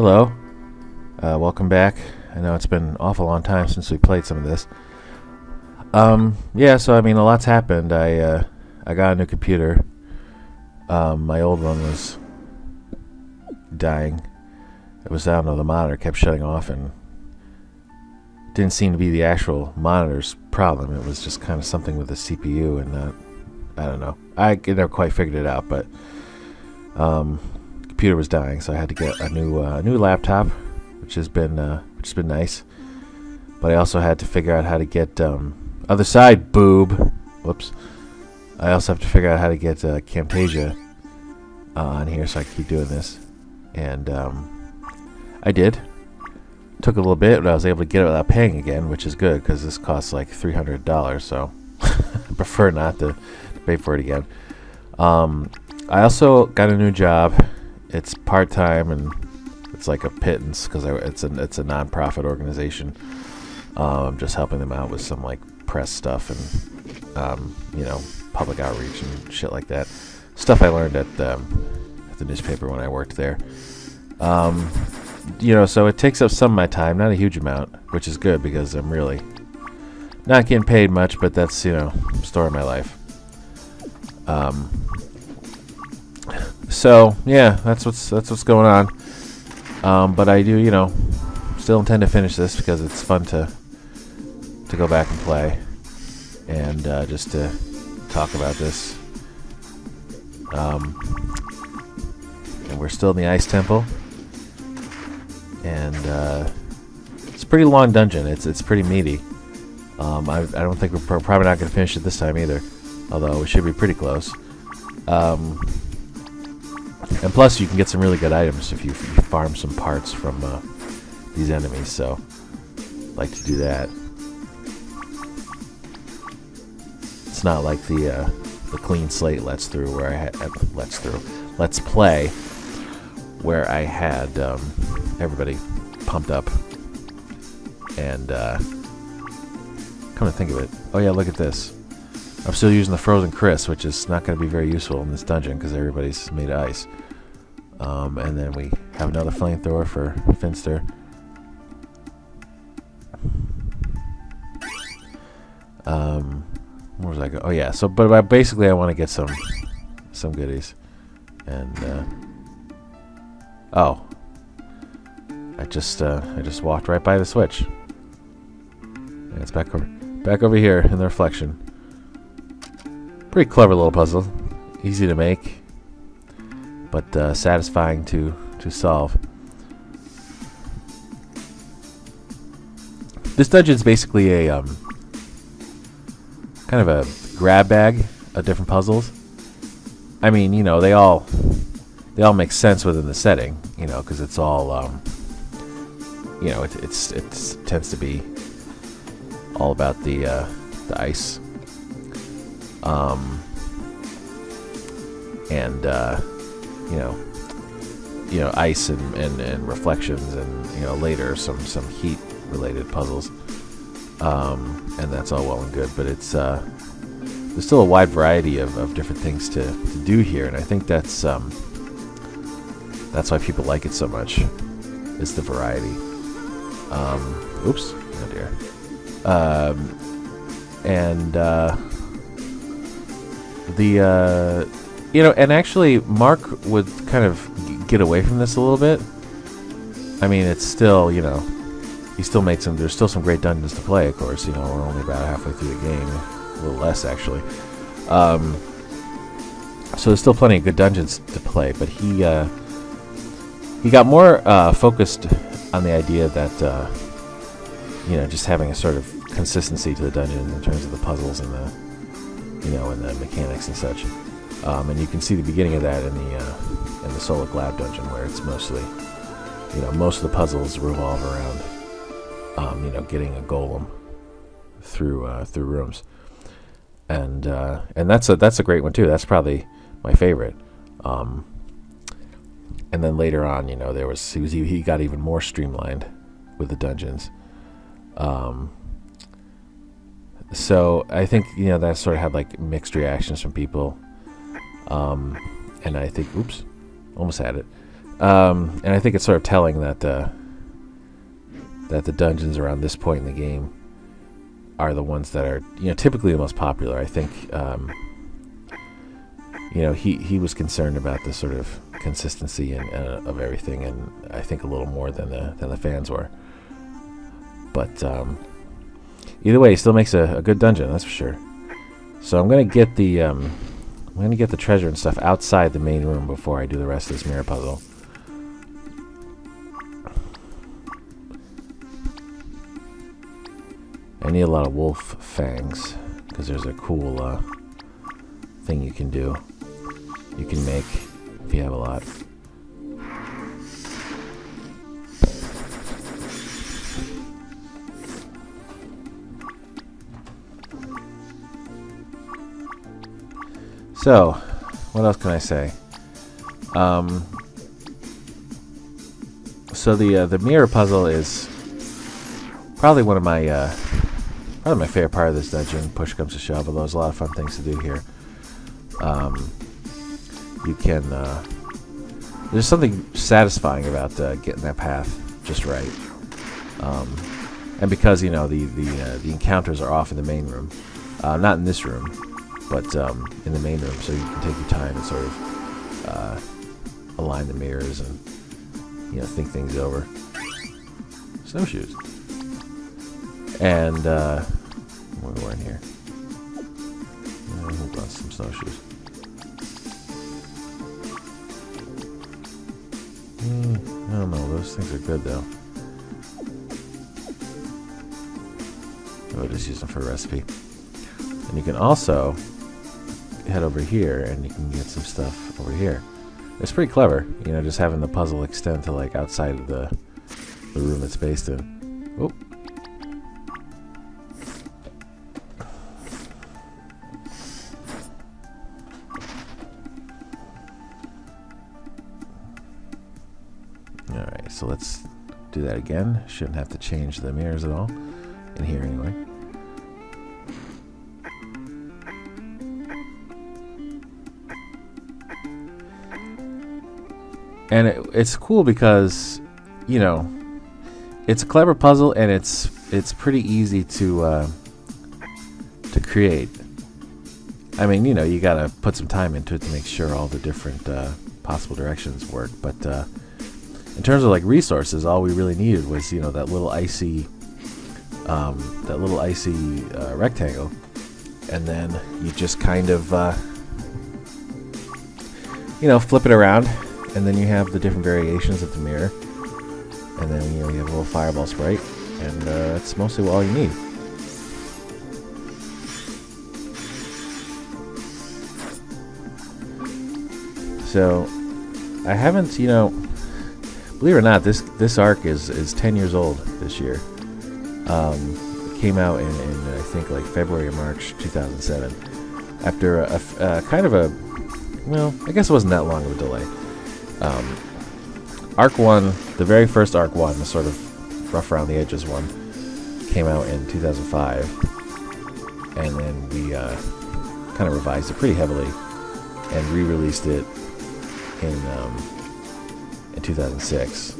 Hello, welcome back. I know it's been an awful long time since we played some of this. Yeah, so I mean, a lot's happened. I got a new computer. My old one was dying. It was, I don't know, the monitor kept shutting off, and it didn't seem to be the actual monitor's problem. It was just kind of something with the CPU, and I don't know. I never quite figured it out, but computer was dying, so I had to get a new laptop, which has been nice. But I also had to figure out how to get other side boob. Whoops. I also have to figure out how to get Camtasia on here, so I can keep doing this. And I did. Took a little bit, but I was able to get it without paying again, which is good because this costs like $300. So I prefer not to pay for it again. I also got a new job. It's part-time, and it's like a pittance because it's a non-profit organization. I'm just helping them out with some like press stuff and public outreach and shit like that. Stuff I learned at the newspaper when I worked there. So it takes up some of my time, not a huge amount, which is good because I'm really not getting paid much, but that's, story of my life. So yeah, that's what's going on. But I do, still intend to finish this because it's fun to go back and play, and just to talk about this. And we're still in the Ice Temple, and it's a pretty long dungeon. It's pretty meaty. I don't think we're probably not going to finish it this time either, although we should be pretty close. And plus, you can get some really good items if you farm some parts from these enemies. So, I like to do that. It's not like the clean slate let's play where I had everybody pumped up. And come to think of it, oh yeah, look at this. I'm still using the frozen Chris, which is not going to be very useful in this dungeon because everybody's made of ice. And then we have another flamethrower for Finster. Where was I go? Oh yeah. So, but basically, I want to get some goodies, and I just walked right by the switch, and it's back over here in the reflection. Pretty clever little puzzle, easy to make, but satisfying to solve. This dungeon is basically a kind of a grab bag of different puzzles. I mean, they all make sense within the setting, because it's all it tends to be all about the ice. Ice and reflections, and later some heat related puzzles, and that's all well and good, but it's there's still a wide variety of different things to do here, and I think that's why people like it so much, is the variety. Oops, oh dear. And actually Mark would kind of get away from this a little bit. I mean, it's still, he still made there's still some great dungeons to play, of course. We're only about halfway through the game, a little less actually. So there's still plenty of good dungeons to play, but he got more focused on the idea that just having a sort of consistency to the dungeon in terms of the puzzles and the and the mechanics and such. And you can see the beginning of that in the Solic Lab dungeon, where it's mostly, most of the puzzles revolve around, getting a golem through rooms, and that's a great one too. That's probably my favorite. And then later on, he got even more streamlined with the dungeons. So I think that sort of had like mixed reactions from people, and I think, oops, almost had it. And I think it's sort of telling that the dungeons around this point in the game are the ones that are, typically the most popular. I think, he was concerned about the sort of consistency of everything, and I think a little more than the fans were. But either way, he still makes a good dungeon, that's for sure. So I'm gonna get the treasure and stuff outside the main room before I do the rest of this mirror puzzle. I need a lot of wolf fangs because there's a cool thing you can do. You can make if you have a lot. So, what else can I say? So the mirror puzzle is probably one of my favorite part of this dungeon. Push comes to shove, although there's a lot of fun things to do here. You can there's something satisfying about getting that path just right, and because the encounters are off in the main room, not in this room, but in the main room, so you can take your time and sort of align the mirrors and think things over. Snowshoes. And what are we wearing here? Hold on, some snowshoes. I don't know, those things are good though. I'll just use them for a recipe. And you can also head over here and you can get some stuff over here. It's pretty clever, just having the puzzle extend to like outside of the room it's based in. Oh. Alright, so let's do that again. Shouldn't have to change the mirrors at all. In here anyway. And it's cool because, it's a clever puzzle and it's pretty easy to create. I mean, you gotta put some time into it to make sure all the different possible directions work. But in terms of like resources, all we really needed was that little icy rectangle, and then you just kind of flip it around. And then you have the different variations of the mirror. And then, you have a little fireball sprite. And that's mostly all you need. So, I haven't, believe it or not, this arc is 10 years old this year. It came out in I think, like February or March 2007. After a kind of a, well, I guess it wasn't that long of a delay. Arc 1, the very first Arc 1, the sort of rough around the edges one, came out in 2005, and then we kind of revised it pretty heavily and re-released it in 2006.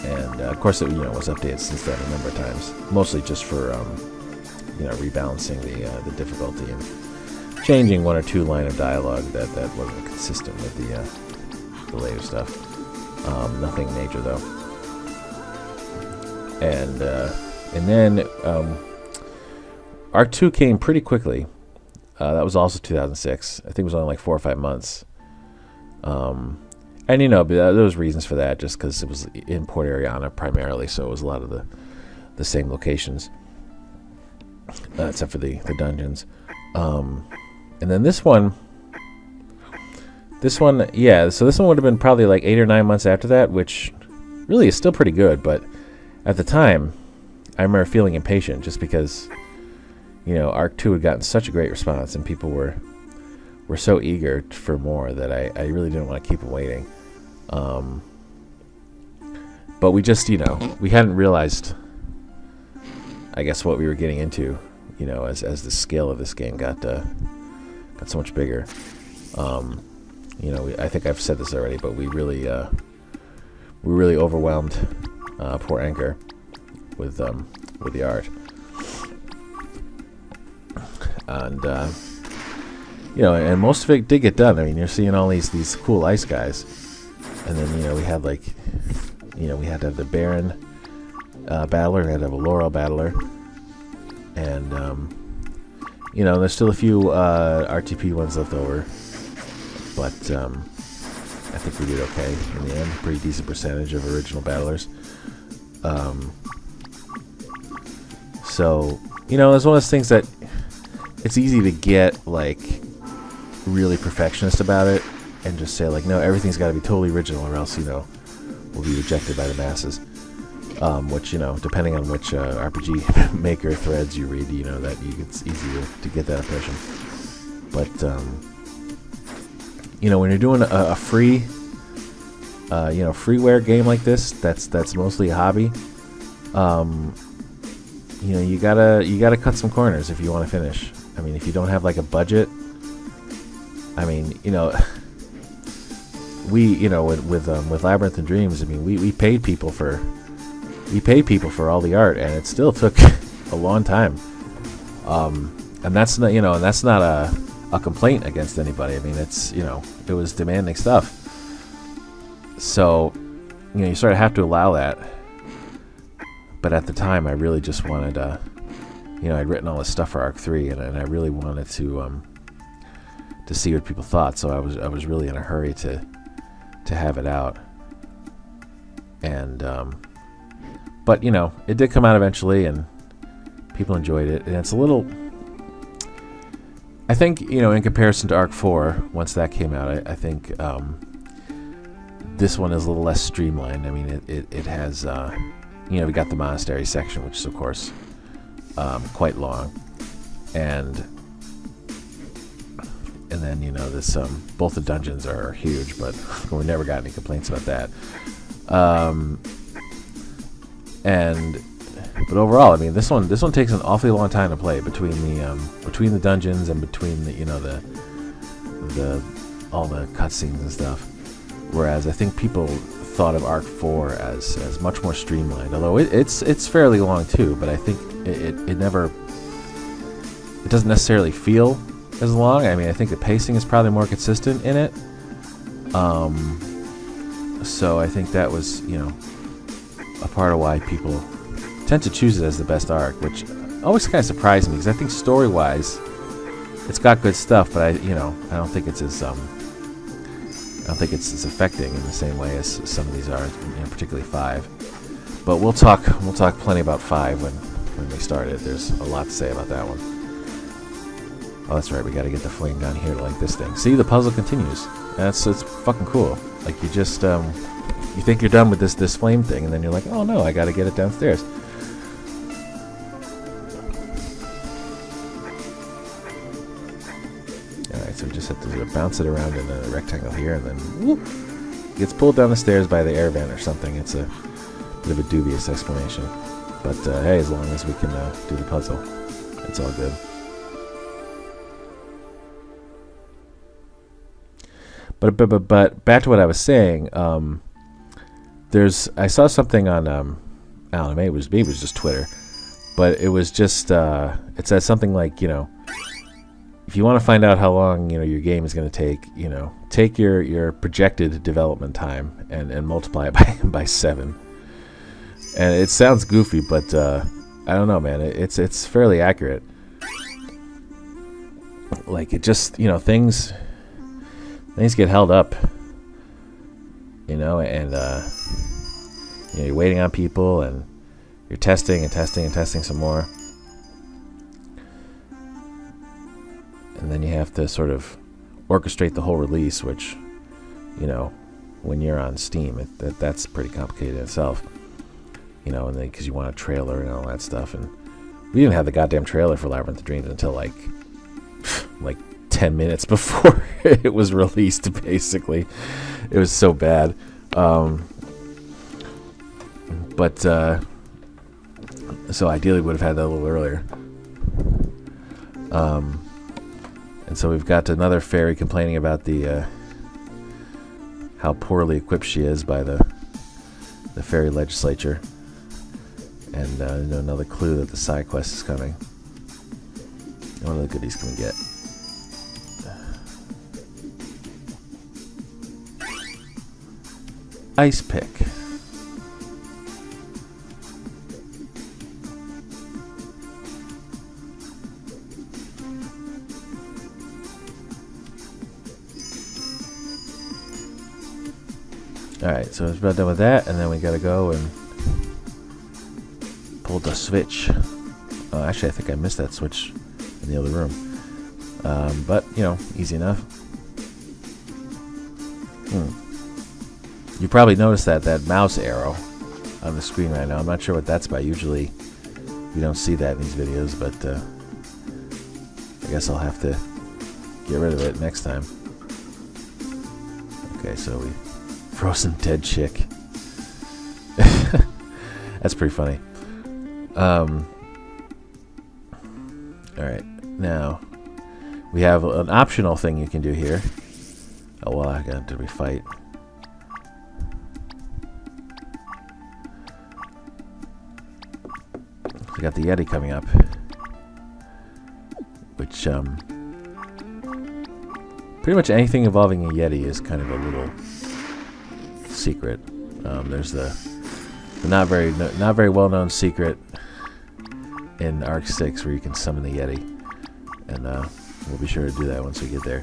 And of course it was updated since then a number of times, mostly just for rebalancing the difficulty and changing one or two line of dialogue that wasn't consistent with the later stuff. Nothing major though. And then Arc 2 came pretty quickly. That was also 2006. I think it was only like 4 or 5 months. And but there was reasons for that, just because it was in Port Ariana primarily, so it was a lot of the same locations, except for the dungeons. And then this one, yeah, so this one would have been probably like 8 or 9 months after that, which really is still pretty good, but at the time, I remember feeling impatient just because, Arc 2 had gotten such a great response and people were so eager for more that I really didn't want to keep them waiting. But we just, we hadn't realized, I guess, what we were getting into, as the scale of this game got so much bigger. I think I've said this already, but we really overwhelmed poor Anchor with the art, and and most of it did get done. I mean, you're seeing all these cool ice guys, and then we had we had to have the Baron battler, we had to have a Laurel battler, and there's still a few RTP ones left over, but I think we did okay in the end. Pretty decent percentage of original battlers. So it's one of those things that it's easy to get really perfectionist about it and just say no, everything's got to be totally original or else will be rejected by the masses. Which depending on which RPG maker threads you read, that it's easy to get that impression. But when you're doing a free freeware game like this, that's mostly a hobby. You gotta cut some corners if you want to finish. I mean, if you don't have a budget, I mean, we with Labyrinth and Dreams, I mean, we paid people for all the art, and it still took a long time. And that's not a complaint against anybody. I mean, it was demanding stuff. So, you sort of have to allow that. But at the time, I really just wanted, I'd written all this stuff for Arc 3, and I really wanted to see what people thought. So I was really in a hurry to have it out. And, but it did come out eventually, and people enjoyed it. And it's a little, I think, in comparison to Arc 4, once that came out, I think this one is a little less streamlined. I mean, it has, we got the monastery section, which is, of course, quite long. And then, this, both the dungeons are huge, but we never got any complaints about that. But overall, I mean, this one takes an awfully long time to play between the dungeons and between the all the cutscenes and stuff. Whereas I think people thought of Arc 4 as much more streamlined, although it's fairly long too. But I think it doesn't necessarily feel as long. I mean, I think the pacing is probably more consistent in it. So I think that was a part of why people tend to choose it as the best arc, which always kind of surprised me, because I think story-wise, it's got good stuff, but I don't think it's as affecting in the same way as some of these are, particularly 5. But we'll talk plenty about 5 when we start it. There's a lot to say about that one. Oh, that's right. We got to get the flame down here to like this thing. See, the puzzle continues. And it's fucking cool. Like, you just you think you're done with this flame thing, and then you're like, oh no, I got to get it downstairs. So we just have to bounce it around in a rectangle here, and then whoop, gets pulled down the stairs by the air vent or something. It's a bit of a dubious explanation, but hey, as long as we can do the puzzle, it's all good. But back to what I was saying. I saw something on I don't know, maybe it was just Twitter, but it was just it said something like, if you want to find out how long your game is going to take, take your projected development time and multiply it by 7. And it sounds goofy, but I don't know, man. It's fairly accurate. Like, it just things get held up, and you're waiting on people, and you're testing and testing and testing some more. And then you have to sort of orchestrate the whole release, which, when you're on Steam, that's pretty complicated in itself. And then because you want a trailer and all that stuff. And we didn't have the goddamn trailer for Labyrinth of Dreams until like 10 minutes before it was released, basically. It was so bad. But so ideally would have had that a little earlier. And so we've got another fairy complaining about the how poorly equipped she is by the fairy legislature. And another clue that the side quest is coming. What other goodies can we get? Ice pick. Alright, so it's about done with that, and then we gotta go and pull the switch. Actually, I think I missed that switch in the other room. But, easy enough. You probably noticed that mouse arrow on the screen right now. I'm not sure what that's about. Usually, you don't see that in these videos, but I guess I'll have to get rid of it next time. Okay, so we... Frozen dead chick. That's pretty funny. Alright, now we have an optional thing you can do here. Oh, well, I got to refight. We got the Yeti coming up, which pretty much anything involving a Yeti is kind of a little secret. There's the not very well known secret in Arc 6 where you can summon the Yeti, and we'll be sure to do that once we get there.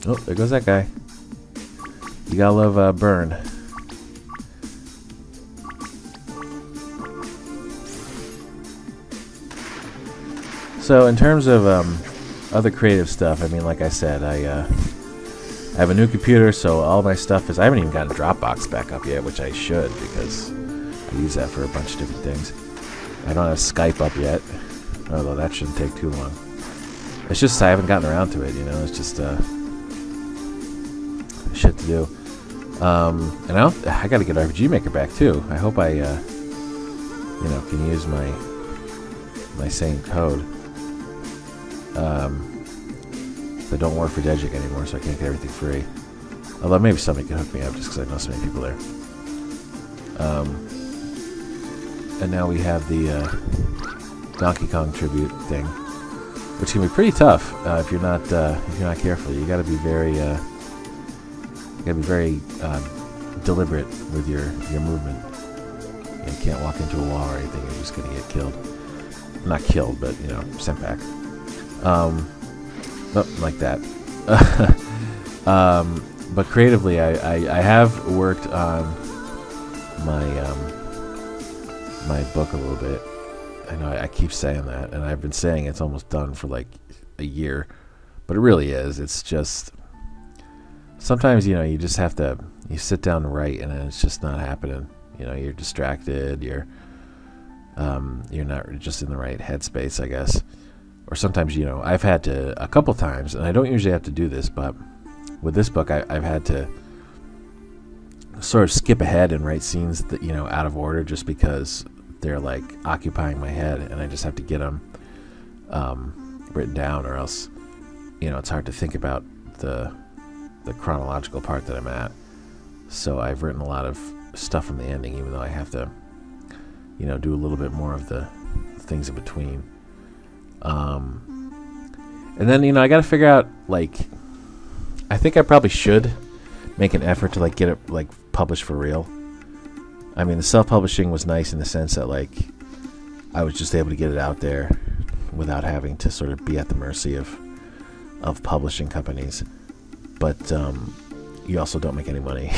Oh, there goes that guy. You gotta love Burn. So in terms of other creative stuff, I mean, like I said, I have a new computer, so all my stuff is... I haven't even gotten Dropbox back up yet, which I should, because I use that for a bunch of different things. I don't have Skype up yet, although that shouldn't take too long. It's just I haven't gotten around to it, It's just shit to do. And I gotta get RPG Maker back too. I hope I can use my same code. They don't work for Degic anymore, so I can't get everything free. Although maybe somebody can hook me up just because I know so many people there. And now we have the Donkey Kong tribute thing, which can be pretty tough if you're not careful. You got to be very deliberate with your movement. You can't walk into a wall or anything. You're just gonna get killed. Not killed, but sent back. Like that. But creatively, I have worked on my book a little bit. I know I keep saying that, and I've been saying it's almost done for like a year, but it really is. It's just sometimes you just have to sit down and write, and then it's just not happening. You're distracted. You're not just in the right headspace, I guess. Or sometimes, I've had to, a couple times, and I don't usually have to do this, but with this book, I've had to sort of skip ahead and write scenes that, out of order just because they're, like, occupying my head, and I just have to get them written down, or else, it's hard to think about the chronological part that I'm at. So I've written a lot of stuff from the ending, even though I have to, do a little bit more of the things in between. And then, I gotta figure out, like, I think I probably should make an effort to, like, get it, like, published for real. I mean, the self-publishing was nice in the sense that, like, I was just able to get it out there without having to sort of be at the mercy of publishing companies. But, you also don't make any money,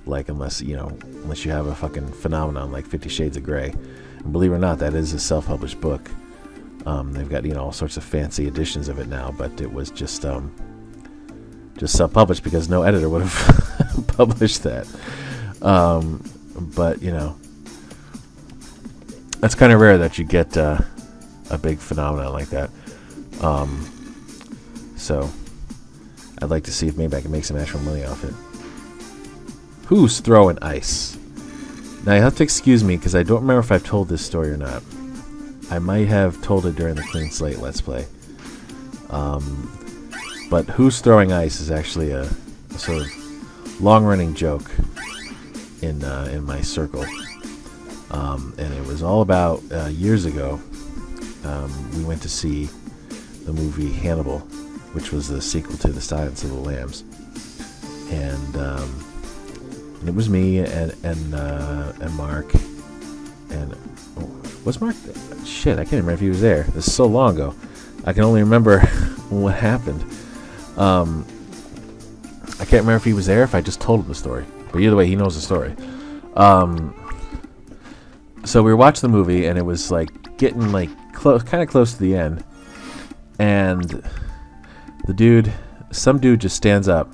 like, unless you have a fucking phenomenon like 50 Shades of Grey. And believe it or not, that is a self-published book. They've got all sorts of fancy editions of it now, but it was just self-published because no editor would have published that. But that's kind of rare that you get a big phenomenon like that. So I'd like to see if maybe I can make some actual money off it. Who's throwing ice? Now you have to excuse me because I don't remember if I've told this story or not. I might have told it during the Clean Slate Let's Play. But who's throwing ice is actually a sort of long-running joke in my circle. And it was all about years ago. We went to see the movie Hannibal, which was the sequel to The Silence of the Lambs, and it was me and Mark, and was Mark? Shit, I can't remember if he was there. This is so long ago. I can only remember what happened. I can't remember if he was there, if I just told him the story. But either way, he knows the story. So we were watching the movie, and it was like getting like kind of close to the end, and some dude just stands up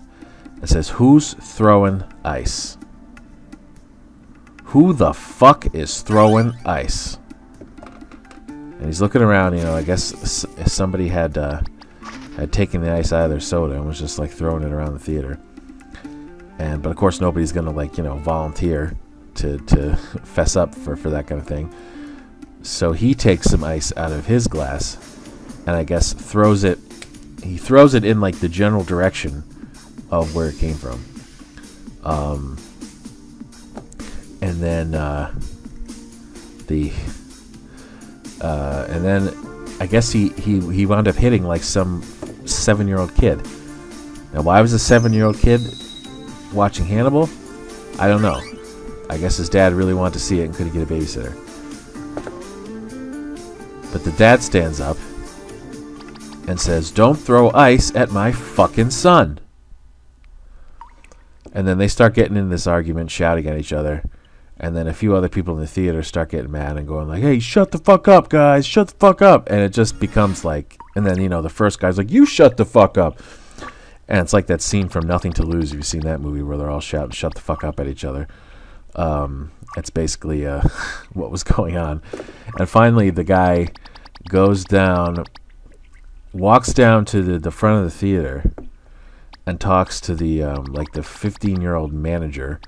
and says, "Who's throwing ice? Who the fuck is throwing ice?" And he's looking around. I guess somebody had taken the ice out of their soda and was just like throwing it around the theater. But of course nobody's gonna volunteer to fess up for that kind of thing. So he takes some ice out of his glass and I guess throws it in like the general direction of where it came from. And then I guess he wound up hitting like some 7-year-old kid. Now, why was a 7-year-old kid watching Hannibal? I don't know. I guess his dad really wanted to see it and couldn't get a babysitter. But the dad stands up and says, "Don't throw ice at my fucking son." And then they start getting in this argument, shouting at each other. And then a few other people in the theater start getting mad and going like, "Hey, shut the fuck up, guys. Shut the fuck up." And it just becomes like, and then, the first guy's like, "You shut the fuck up." And it's like that scene from Nothing to Lose. If you've seen that movie where they're all shouting, "Shut the fuck up" at each other. It's basically what was going on. And finally, the guy goes down, walks down to the front of the theater and talks to the 15-year-old manager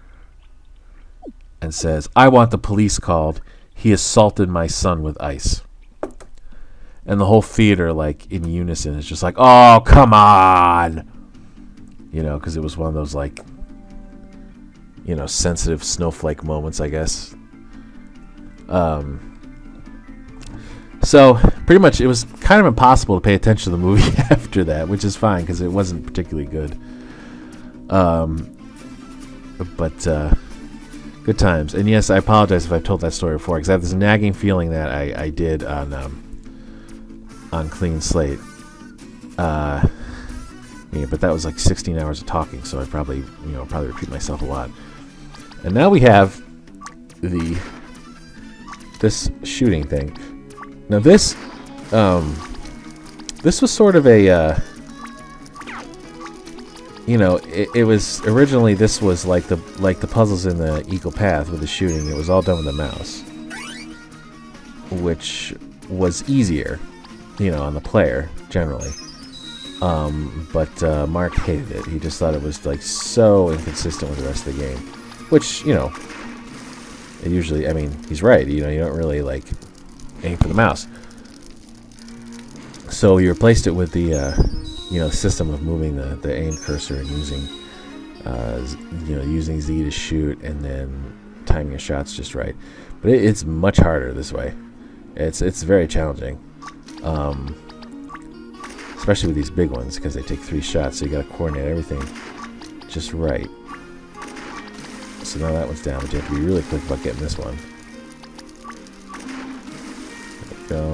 and says, "I want the police called. He assaulted my son with ice." And the whole theater, like in unison, is just like, "Oh, come on!" Because it was one of those sensitive snowflake moments, I guess. So pretty much it was kind of impossible to pay attention to the movie after that, which is fine because it wasn't particularly good. But good times. And yes, I apologize if I've told that story before because I have this nagging feeling that I did on Clean Slate. But that was like 16 hours of talking, so I probably repeat myself a lot. And now we have this shooting thing. Now this was sort of a it was originally, this was like the puzzles in the Eagle Path with the shooting. It was all done with a mouse, which was easier, on the player generally. But Mark hated it. He just thought it was like so inconsistent with the rest of the game, which it usually. I mean, he's right. You don't really aim for the mouse. So he replaced it with the system of moving the aim cursor and using using Z to shoot and then timing your shots just right. But it's much harder this way. It's very challenging. Especially with these big ones, because they take 3 shots, so you got to coordinate everything just right. So now that one's down, but you have to be really quick about getting this one. There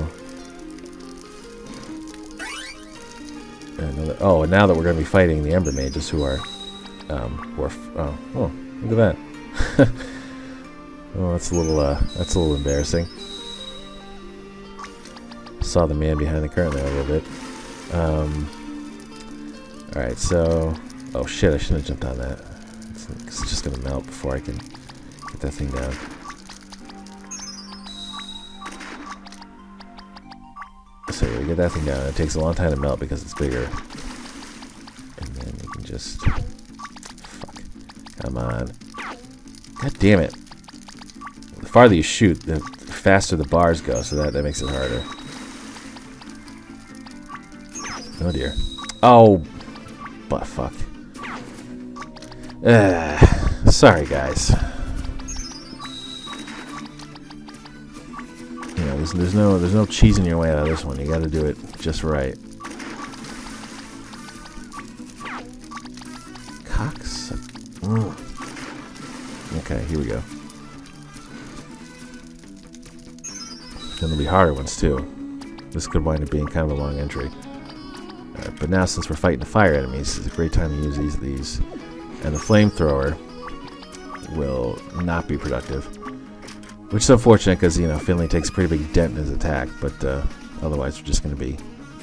we go. And now that we're going to be fighting the Ember Mages, who are look at that. Oh, that's a little embarrassing. Saw the man behind the curtain there a little bit. Alright, so... Oh shit, I shouldn't have jumped on that. It's just gonna melt before I can get that thing down. So yeah, we get that thing down. It takes a long time to melt because it's bigger. And then you can just... Fuck. Come on. God damn it. The farther you shoot, the faster the bars go, so that makes it harder. Oh dear. Oh, but fuck. Sorry, guys. You know, there's no cheesing your way out of this one. You got to do it just right. Cox. Okay, here we go. Then there'll be harder ones too. This could wind up being kind of a long entry. Alright, but now since we're fighting the fire enemies, it's a great time to use these. And the flamethrower will not be productive. Which is unfortunate because, you know, Finley takes a pretty big dent in his attack, but otherwise we're just going to be...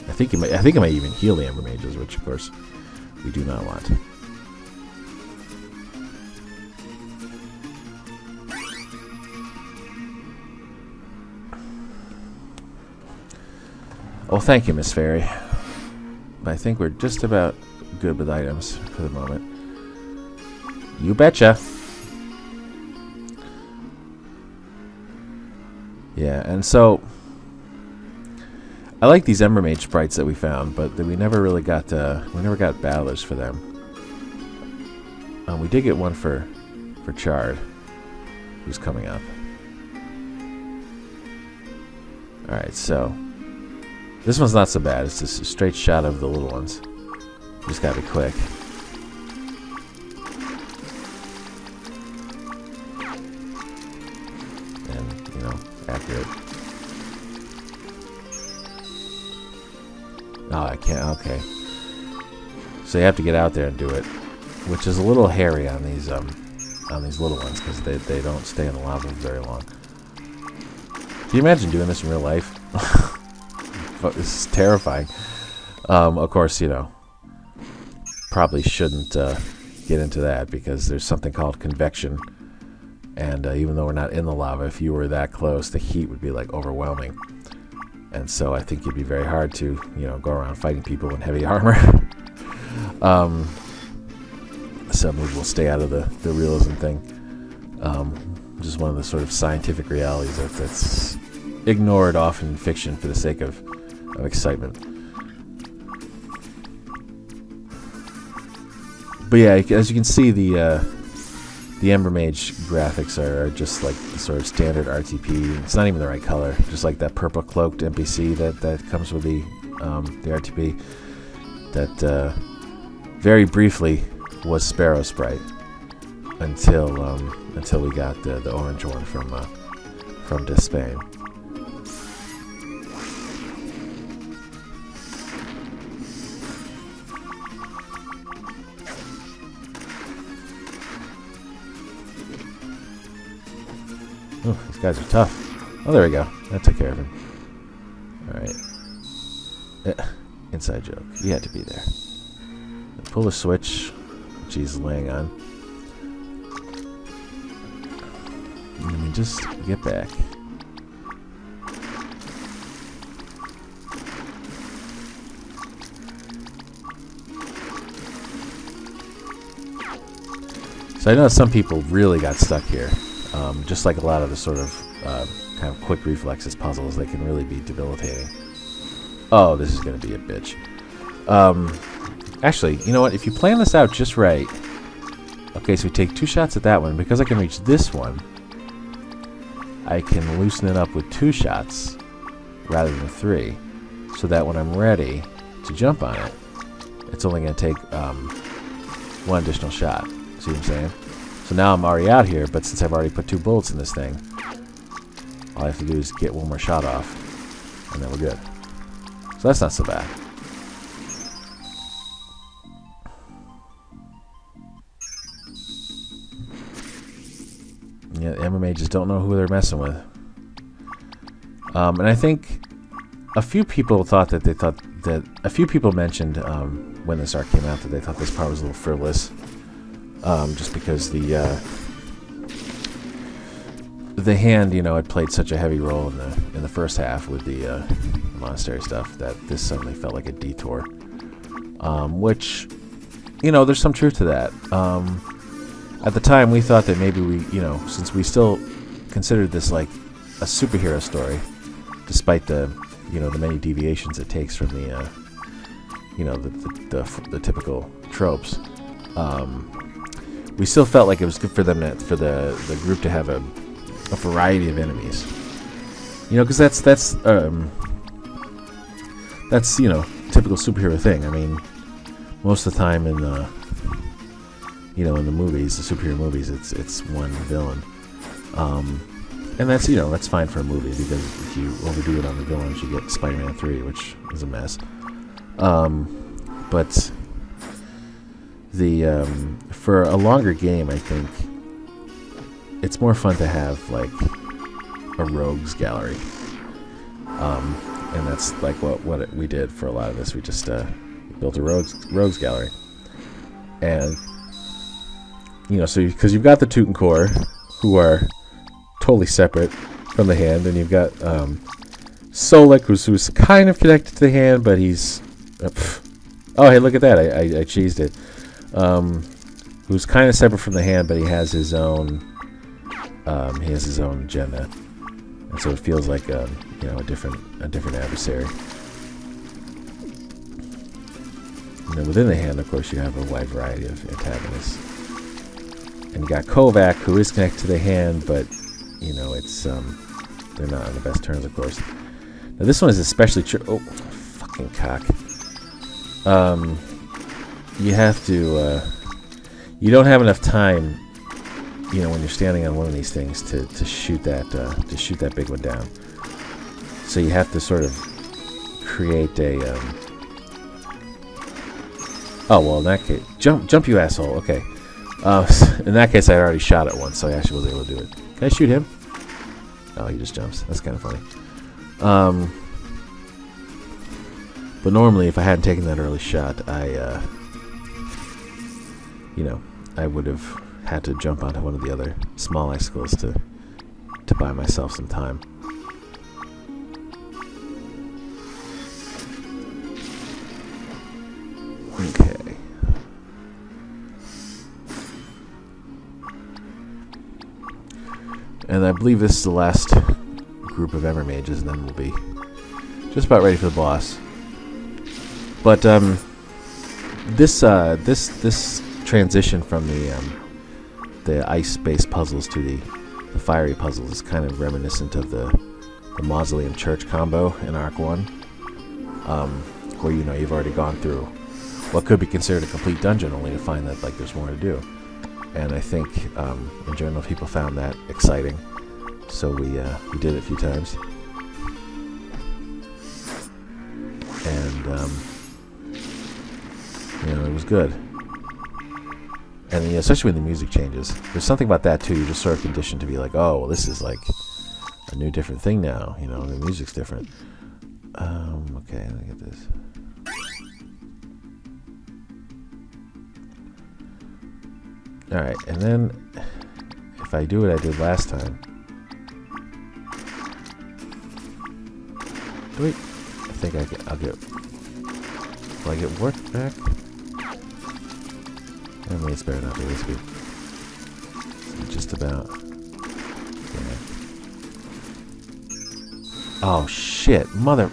I think it might even heal the Ember Mages, which of course we do not want. Oh, thank you, Miss Fairy. But I think we're just about good with items for the moment. You betcha. Yeah, and so I like these Ember Mage sprites that we found, but we never really got battlers for them. We did get one for Chard, who's coming up. All right, so this one's not so bad. It's just a straight shot of the little ones. Just gotta be quick. And, you know, accurate. Oh, I can't. Okay. So you have to get out there and do it, which is a little hairy on these little ones because they don't stay in the lava very long. Can you imagine doing this in real life? This is terrifying. Of course, you know, probably shouldn't get into that because there's something called convection, and even though we're not in the lava, if you were that close, the heat would be like overwhelming, and so I think it'd be very hard to, you know, go around fighting people in heavy armor. So maybe we'll stay out of the realism thing. Just one of the sort of scientific realities that's ignored often in fiction for the sake of excitement. But yeah, as you can see, the Ember Mage graphics are just like the sort of standard RTP. It's not even the right color, just like that purple cloaked NPC that comes with the RTP. That very briefly was Sparrow Sprite until we got the orange one from Despain. Oh, these guys are tough. Oh, there we go. That took care of him. Alright. Inside joke. You had to be there. Pull the switch, which he's laying on. And then just get back. So I know some people really got stuck here. Just like a lot of the sort of kind of quick reflexes puzzles, they can really be debilitating. Oh, this is going to be a bitch. Actually, you know what? If you plan this out just right... Okay, so we take 2 shots at that one. Because I can reach this one, I can loosen it up with 2 shots rather than 3. So that when I'm ready to jump on it, it's only going to take 1 additional shot. See what I'm saying? So now I'm already out here, but since I've already put 2 bullets in this thing, all I have to do is get 1 more shot off, and then we're good. So that's not so bad. Yeah, the Ember Mages don't know who they're messing with. And I think a few people thought that a few people mentioned when this arc came out that they thought this part was a little frivolous. Just because the hand, you know, had played such a heavy role in the first half with the monastery stuff that this suddenly felt like a detour. Which, you know, there's some truth to that. At the time, we thought that maybe we, you know, since we still considered this like a superhero story, despite the the many deviations it takes from the the typical tropes. We still felt like it was good for them for the group to have a variety of enemies. Because that's typical superhero thing. I mean, most of the time in the in the movies, the superhero movies, it's one villain. And that's that's fine for a movie, because if you overdo it on the villains, you get Spider-Man 3, which is a mess. But the for a longer game, I think it's more fun to have like a rogues gallery. And that's like what we did for a lot of this. We just built a rogues gallery, and so because you've got the Toot and Core, who are totally separate from the hand, and you've got Solik, who's kind of connected to the hand, but he's oh, hey, look at that! I cheesed it. Who's kind of separate from the hand, but he has his own agenda, and so it feels like a different adversary. And then within the hand, of course, you have a wide variety of antagonists. And you got Kovac, who is connected to the hand, but it's they're not on the best terms, of course. Now this one is especially true. Oh, fucking cock! You have to. You don't have enough time, when you're standing on one of these things to shoot that big one down. So you have to sort of create a. Oh well, in that case, jump, you asshole. Okay. In that case, I already shot it once, so I actually was able to do it. Can I shoot him? Oh, he just jumps. That's kind of funny. But normally, if I hadn't taken that early shot, I would have had to jump onto one of the other small icicles to buy myself some time. Okay. And I believe this is the last group of Emer Mages, and then we'll be just about ready for the boss. But this transition from the ice-based puzzles to the fiery puzzles is kind of reminiscent of the Mausoleum Church combo in Arc 1, where you've already gone through what could be considered a complete dungeon, only to find that there's more to do. And I think in general people found that exciting, so we did it a few times. And it was good. And especially when the music changes, there's something about that too. You're just sort of conditioned to be like, oh, well, this is like a new different thing now. The music's different. Okay, let me get this. Alright, and then if I do what I did last time. Wait, I think I'll get. Will I get warp back? I mean, it's better not to risk it. Just about. Yeah. Oh shit, mother.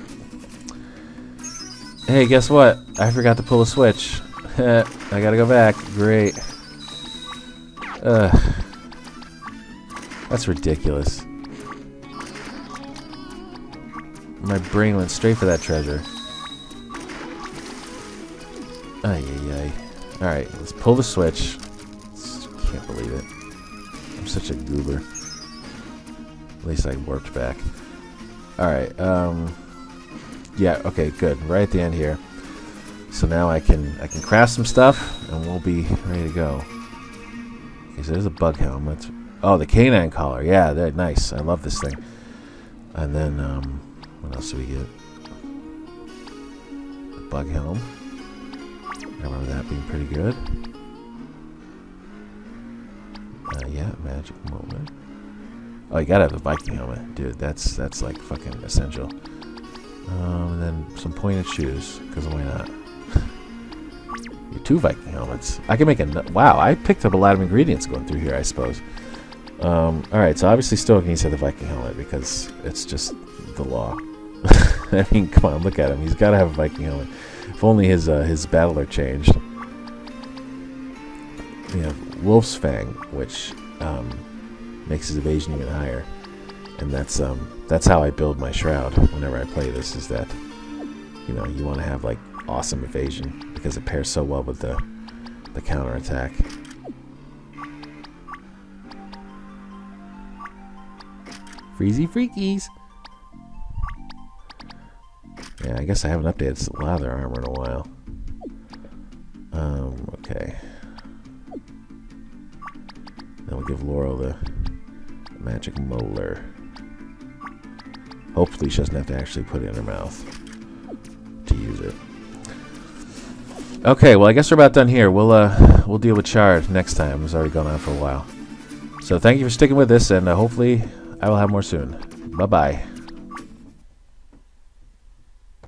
Hey, guess what? I forgot to pull a switch. I gotta go back. Great. That's ridiculous. My brain went straight for that treasure. Ay, ay, ay. Alright, let's pull the switch. Can't believe it. I'm such a goober. At least I warped back. Alright, yeah, okay, good. Right at the end here. So now I can craft some stuff and we'll be ready to go. Okay, so there's a bug helmet. Oh, the canine collar. Yeah, they're nice. I love this thing. And then, what else do we get? The bug helm. I remember that being pretty good. Yeah, magic moment. Oh, you gotta have the Viking helmet, dude. That's like fucking essential. And then some pointed shoes, because why not? Two Viking helmets. I can make a... Wow, I picked up a lot of ingredients going through here, I suppose. Alright, so obviously Stoic needs to have the Viking helmet because it's just the law. I mean, come on, look at him. He's got to have a Viking helmet. If only his battler changed. We have Wolf's Fang, which makes his evasion even higher. And that's how I build my Shroud whenever I play this, is that, you know, you want to have, like, awesome evasion because it pairs so well with the counterattack. Freezy Freakies! Yeah, I guess I haven't updated a lot of their armor in a while. Okay. Then we'll give Laurel the magic molar. Hopefully she doesn't have to actually put it in her mouth to use it. Okay, well I guess we're about done here. We'll deal with Shard next time. It's already gone on for a while. So thank you for sticking with this, and hopefully I will have more soon. Bye-bye.